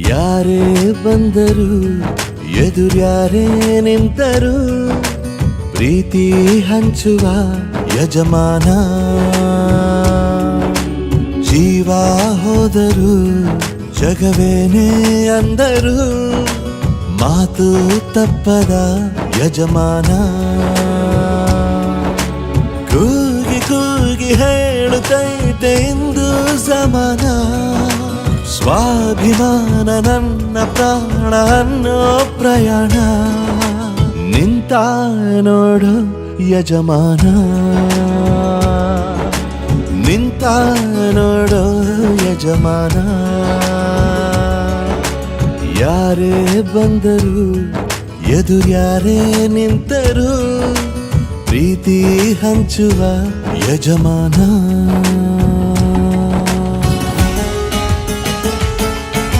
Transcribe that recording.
ಯಾರೇ ಬಂದರು ಎದುರ್ಯಾರೇ ನಿಂತರು ಪ್ರೀತಿ ಹಂಚುವ ಯಜಮಾನ ಜೀವ ಹೋದರು ಜಗವೇನೇ ಅಂದರು ಮಾತು ತಪ್ಪದ ಯಜಮಾನ ಕೂಗಿ ಕೂಗಿ ಹೇಳುತ್ತೈತೆ ಇಂದು ಸಮಾನ ಸ್ವಾಭಿಮಾನ ನನ್ನ ಪ್ರಾಣ ಅನ್ನೋ ಪ್ರಯಾಣ ನಿಂತ ನೋಡು ಯಜಮಾನ ನಿಂತ ನೋಡು ಯಜಮಾನ ಯಾರೇ ಬಂದರು ಎದುರ್ಯಾರೇ ನಿಂತರು ಪ್ರೀತಿ ಹಂಚುವ ಯಜಮಾನ